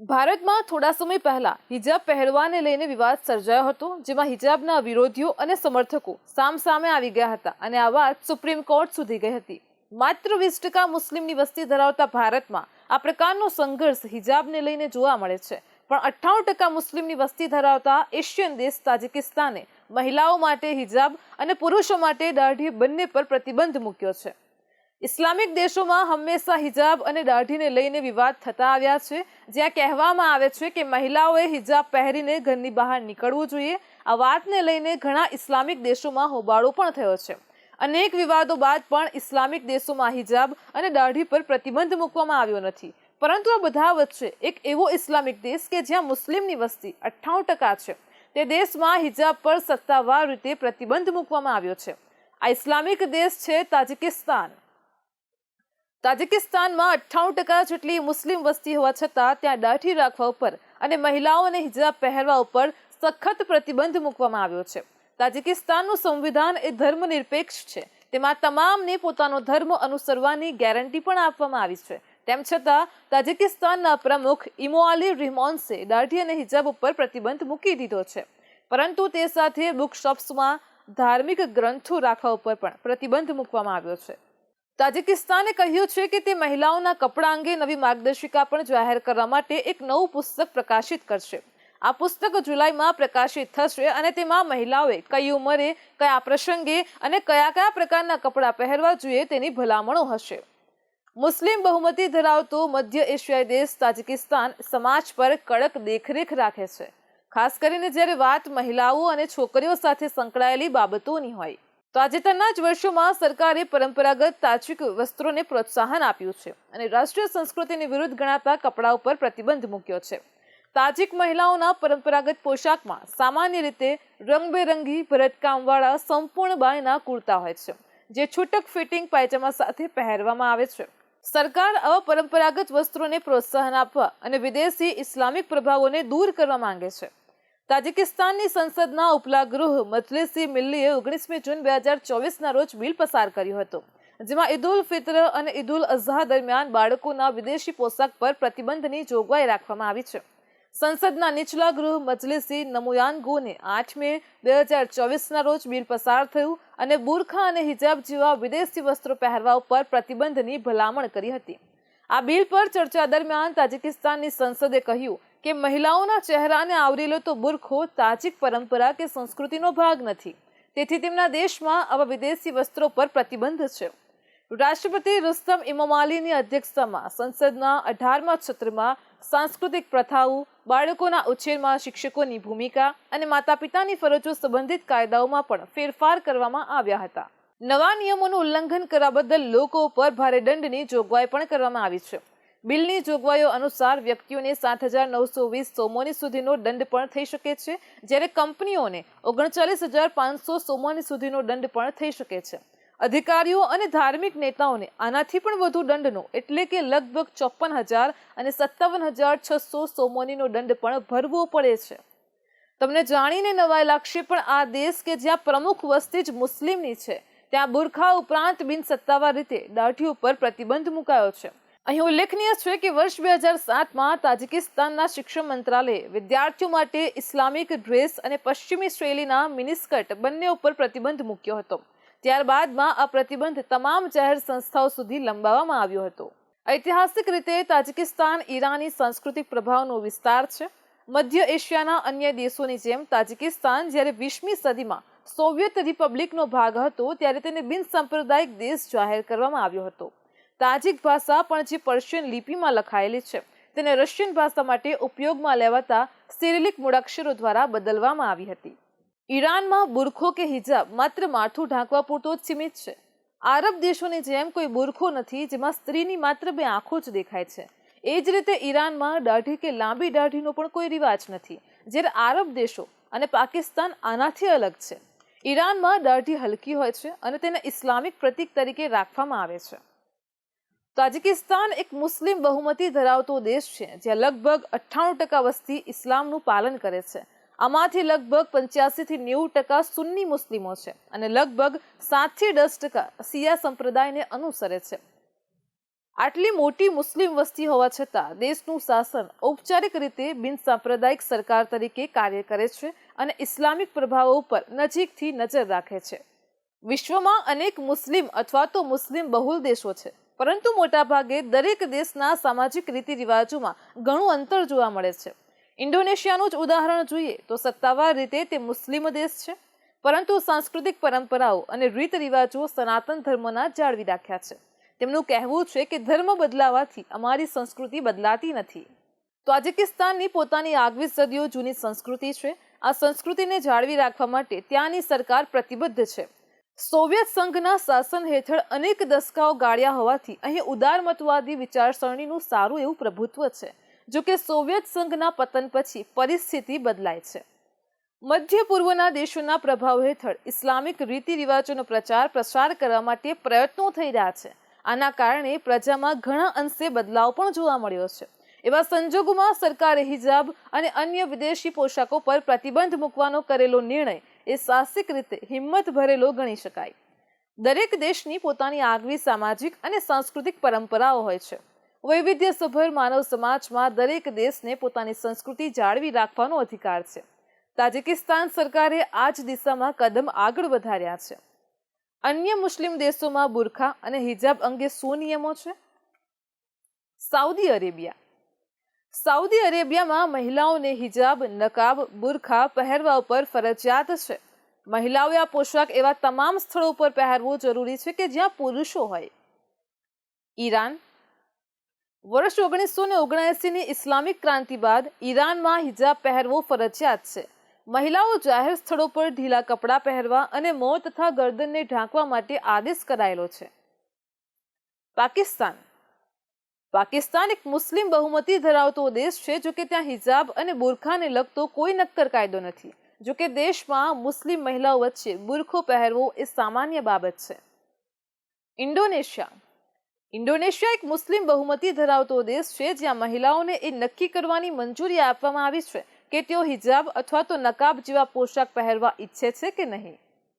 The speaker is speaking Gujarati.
ભારતમાં થોડા સમય પહેલા હિજાબ પહેરવાને લઈને વિવાદ સર્જાયો હતો, જેમાં હિજાબના વિરોધીઓ અને સમર્થકો સામસામે આવી ગયા હતા અને આ વાત સુપ્રીમ કોર્ટ સુધી ગઈ હતી. માત્ર 20% મુસ્લિમની વસ્તી ધરાવતા ભારતમાં આ પ્રકારનો સંઘર્ષ હિજાબને લઈને જોવા મળે છે, પણ 98% મુસ્લિમની વસ્તી ધરાવતા એશિયન દેશ તાજિકિસ્તાને મહિલાઓ માટે હિજાબ અને પુરુષો માટે દાઢી બંને પર પ્રતિબંધ મૂક્યો છે. ઇસ્લામિક દેશોમાં હંમેશા હિજાબ અને દાઢીને લઈને વિવાદ થતા આવ્યા છે, જ્યાં કહેવામાં આવે છે કે મહિલાઓએ હિજાબ પહેરીને ઘરની બહાર નીકળવું જોઈએ. આ વાતને લઈને ઘણા ઇસ્લામિક દેશોમાં હોબાળો પણ થયો છે. અનેક વિવાદો બાદ પણ ઇસ્લામિક દેશોમાં હિજાબ અને દાઢી પર પ્રતિબંધ મૂકવામાં આવ્યો નથી, પરંતુ આ બધા વચ્ચે એક એવો ઇસ્લામિક દેશ કે જ્યાં મુસ્લિમની વસ્તી 98% છે, તે દેશમાં હિજાબ પર સત્તાવાર રીતે પ્રતિબંધ મૂકવામાં આવ્યો છે. આ ઇસ્લામિક દેશ છે તાજિકિસ્તાન. તાજિકિસ્તાનમાં 98% જેટલી મુસ્લિમ વસ્તી હોવા છતાં ત્યાં દાઢી રાખવા ઉપર અને મહિલાઓને હિજાબ પહેરવા ઉપર સખત પ્રતિબંધ મૂકવામાં આવ્યો છે. તાજિકિસ્તાનનું સંવિધાન એ ધર્મનિરપેક્ષ છે. તેમાં તમામને પોતાનો ધર્મ અનુસરવાની ગેરંટી પણ આપવામાં આવી છે. તેમ છતાં તાજિકિસ્તાનના પ્રમુખ ઇમોઆલી રહેમોન્સે દાઢી અને હિજાબ ઉપર પ્રતિબંધ મૂકી દીધો છે, પરંતુ તે સાથે બુકશોપ્સમાં ધાર્મિક ગ્રંથો રાખવા ઉપર પણ પ્રતિબંધ મૂકવામાં આવ્યો છે. તાજિકિસ્તાને કહ્યું છે કે તે મહિલાઓના કપડાં અંગે નવી માર્ગદર્શિકા પણ જાહેર કરવા માટે એક નવું પુસ્તક પ્રકાશિત કરશે. આ પુસ્તક જુલાઈમાં પ્રકાશિત થશે અને તેમાં મહિલાઓએ કઈ ઉંમરે, કયા પ્રસંગે અને કયા કયા પ્રકારના કપડાં પહેરવા જોઈએ તેની ભલામણો હશે. મુસ્લિમ બહુમતી ધરાવતો મધ્ય એશિયાઈ દેશ તાજિકિસ્તાન સમાજ પર કડક દેખરેખ રાખે છે, ખાસ કરીને જ્યારે વાત મહિલાઓ અને છોકરીઓ સાથે સંકળાયેલી બાબતોની હોય. તાજેતરના જ વર્ષોમાં સરકારે પરંપરાગત તાજિક વસ્ત્રોને પ્રોત્સાહન આપ્યું છે અને રાષ્ટ્રીય સંસ્કૃતિની વિરુદ્ધ ગણાતા કપડાં ઉપર પ્રતિબંધ મૂક્યો છે. તાજિક મહિલાઓના પરંપરાગત પોશાકમાં સામાન્ય રીતે રંગબેરંગી ભરતકામવાળા સંપૂર્ણ બાયના કુર્તા હોય છે, જે છૂટક ફિટિંગ પાયજામા સાથે પહેરવામાં આવે છે. સરકાર આવા પરંપરાગત વસ્ત્રોને પ્રોત્સાહન આપવા અને વિદેશી ઇસ્લામિક પ્રભાવોને દૂર કરવા માંગે છે. તાજિકિસ્તાનની સંસદના ઉપલા ગૃહ મજલિસ-એ મિલ્લીએ 19મી જૂન 2024ના રોજ બિલ પસાર કર્યું હતું, જેમાં ઈદ ઉલ ફિત્ર અને ઈદ ઉલ અઝહા દરમિયાન બાળકોના વિદેશી પોશાક પર પ્રતિબંધની જોગવાઈ રાખવામાં આવી છે. સંસદના નીચલા ગૃહ મજલિસ-એ નમોયાનગોને 8 મે 2024ના રોજ બિલ પસાર થયું અને બુરખા અને હિજાબ જેવા વિદેશી વસ્ત્રો પહેરવા ઉપર પ્રતિબંધની ભલામણ કરી હતી. આ બિલ પર ચર્ચા દરમિયાન તાજિકિસ્તાનની સંસદે કહ્યું કે મહિલાઓના ચહેરાને આવરેલો તો બુરખો તાજિક પરંપરા કે સંસ્કૃતિનો ભાગ નથી, તેથી તેમના દેશમાં આવા વિદેશી વસ્ત્રો પર પ્રતિબંધ છે. રાષ્ટ્રપતિ રુસ્તમ ઇમામાલીની અધ્યક્ષતામાં સંસદના 18મા સત્રમાં સાંસ્કૃતિક પ્રથાઓ, બાળકોના ઉછેરમાં શિક્ષકોની ભૂમિકા અને માતા પિતાની ફરજો સંબંધિત કાયદાઓમાં પણ ફેરફાર કરવામાં આવ્યા હતા. નવા નિયમોનું ઉલ્લંઘન કરવા બદલ લોકો ઉપર ભારે દંડની જોગવાઈ પણ કરવામાં આવી છે. બિલની જોગવાઈઓ અનુસાર વ્યક્તિઓને 7,920 સોમોની સુધીનો દંડ પણ થઈ શકે છે, જ્યારે કંપનીઓને 39,500 સોમોની સુધીનો દંડ પણ થઈ શકે છે. અધિકારીઓ અને ધાર્મિક નેતાઓને આનાથી પણ વધુ દંડનો એટલે કે લગભગ 54,000 અને 57,600 સોમોનીનો દંડ પણ ભરવો પડે છે. તમને જાણીને નવાઈ લાગશે, પણ આ દેશ કે જ્યાં પ્રમુખ વસ્તી જ મુસ્લિમની છે, ત્યાં બુરખા ઉપરાંત બિન સત્તાવાર રીતે દાઢી ઉપર પ્રતિબંધ મુકાયો છે. અહીં ઉલ્લેખનીય છે કે વર્ષ 2007માં તાજિકિસ્તાનના શિક્ષણ મંત્રાલયે વિદ્યાર્થીઓ માટે ઇસ્લામિક ડ્રેસ અને પશ્ચિમી શૈલીના મિનિસ્કર્ટ બંને ઉપર પ્રતિબંધ મૂક્યો હતો. ત્યારબાદમાં આ પ્રતિબંધ તમામ જાહેર સંસ્થાઓ સુધી લંબાવવામાં આવ્યો હતો. ઐતિહાસિક રીતે તાજિકિસ્તાન ઈરાની સાંસ્કૃતિક પ્રભાવનો વિસ્તાર છે. મધ્ય એશિયાના અન્ય દેશોની જેમ તાજિકિસ્તાન જ્યારે 20મી સદીમાં સોવિયત રિપબ્લિકનો ભાગ હતો, ત્યારે તેને બિન સાંપ્રદાયિક દેશ જાહેર કરવામાં આવ્યો હતો. તાજિક ભાષા પણ જે પર્શિયન લિપિમાં લખાયેલી છે, તેને રશિયન ભાષા માટે ઉપયોગમાં લેવાતા સિરિલિક મૂળાક્ષરો દ્વારા બદલવામાં આવી હતી. ઈરાનમાં બુરખો કે હિજાબ માત્ર માથું ઢાંકવા પૂરતો જ સીમિત છે. આરબ દેશોની જેમ કોઈ બુરખો નથી જેમાં સ્ત્રીની માત્ર 2 આંખો જ દેખાય છે. એ જ રીતે ઈરાનમાં દાઢી કે લાંબી દાઢીનો પણ કોઈ રિવાજ નથી, જ્યારે આરબ દેશો અને પાકિસ્તાન આનાથી અલગ છે. ઈરાનમાં દાઢી હલકી હોય છે અને તેને ઇસ્લામિક પ્રતીક તરીકે રાખવામાં આવે છે. તાજિકિસ્તાન એક મુસ્લિમ બહુમતી ધરાવતો દેશ છે, જ્યાં લગભગ 98% વસ્તી ઇસ્લામનું પાલન કરે છે. આમાંથી લગભગ 85 થી 90% સુન્ની મુસ્લિમો છે અને લગભગ 7 થી 10% શિયા સંપ્રદાયને અનુસરે છે. આટલી મોટી મુસ્લિમ વસ્તી હોવા છતાં દેશનું શાસન ઔપચારિક રીતે બિનસાંપ્રદાયિક સરકાર તરીકે કાર્ય કરે છે અને ઇસ્લામિક પ્રભાવો પર નજીકથી નજર રાખે છે. વિશ્વમાં અનેક મુસ્લિમ અથવા તો મુસ્લિમ બહુલ દેશો છે, પરંતુ મોટાભાગે દરેક દેશના સામાજિક રીતિ રિવાજોમાં ઘણું અંતર જોવા મળે છે. ઇન્ડોનેશિયાનું જ ઉદાહરણ જોઈએ તો સત્તાવાર રીતે તે મુસ્લિમ દેશ છે, પરંતુ સાંસ્કૃતિક પરંપરાઓ અને રીત રિવાજો સનાતન ધર્મના જાળવી રાખ્યા છે. તેમનું કહેવું છે કે ધર્મ બદલાવાથી અમારી સંસ્કૃતિ બદલાતી નથી. તાજિકિસ્તાનની પોતાની આગવી સદીઓ જૂની સંસ્કૃતિ છે. આ સંસ્કૃતિને જાળવી રાખવા માટે ત્યાંની સરકાર પ્રતિબદ્ધ છે. સોવિયત સંઘના શાસન હેઠળ અનેક દશકાઓ ગાળ્યા હોવાથી અહીં ઉદારમતવાદી વિચારસરણીનું સારું એવું પ્રભુત્વ છે. જો કે સોવિયત સંઘના પતન પછી પરિસ્થિતિ બદલાય છે. મધ્ય પૂર્વના દેશોના પ્રભાવ હેઠળ ઇસ્લામિક રીતિ રિવાજોનો પ્રસાર કરવા માટે પ્રયત્નો થઈ રહ્યા છે. આના કારણે પ્રજામાં ઘણા અંશે બદલાવ પણ જોવા મળ્યો છે. એવા સંજોગોમાં સરકારે હિજાબ અને અન્ય વિદેશી પોશાકો પર પ્રતિબંધ મૂકવાનો કરેલો નિર્ણય એ સાહસિક રીતે હિંમત ભરેલો ગણી શકાય. દરેક દેશની પોતાની આગવી સામાજિક અને સાંસ્કૃતિક પરંપરાઓ હોય છે. વૈવિધ્યસભર માનવ સમાજમાં દરેક દેશને પોતાની સંસ્કૃતિ જાળવી રાખવાનો અધિકાર છે. તાજિકિસ્તાન સરકારે આ જ દિશામાં કદમ આગળ વધાર્યા છે. અન્ય મુસ્લિમ દેશોમાં બુરખા અને હિજાબ અંગે શું નિયમો છે? સાઉદી અરેબિયામાં મહિલાઓને હિજાબ, નકાબ, બુરખા પહેરવા ઉપર ફરજિયાત છે. મહિલાઓએ આ પોશાક એવા તમામ સ્થળો પર પહેરવો જરૂરી છે કે જ્યાં પુરુષો હોય. ઈરાન. વર્ષ 1979ની ઇસ્લામિક ક્રાંતિ બાદ ઈરાનમાં હિજાબ પહેરવો ફરજિયાત છે. મહિલાઓ જાહેર સ્થળો પર ઢીલા કપડાં પહેરવા અને મોં તથા ગરદનને ઢાંકવા માટે આદેશ કરાયેલો છે. પાકિસ્તાન એક મુસ્લિમ બહુમતી ધરાવતો દેશ છે. જો કે ત્યાં હિજાબ અને બુરખાને લગતો કોઈ નક્કર કાયદો નથી. જો કે દેશમાં મુસ્લિમ મહિલાઓ વચ્ચે બુરખો પહેરવો એ સામાન્ય બાબત છે. ઇન્ડોનેશિયા એક મુસ્લિમ બહુમતી ધરાવતો દેશ છે, જ્યાં મહિલાઓને એ નક્કી કરવાની મંજૂરી આપવામાં આવી છે કે તેઓ હિજાબ અથવા તો નકાબ જેવા પોશાક પહેરવા ઈચ્છે છે કે નહીં.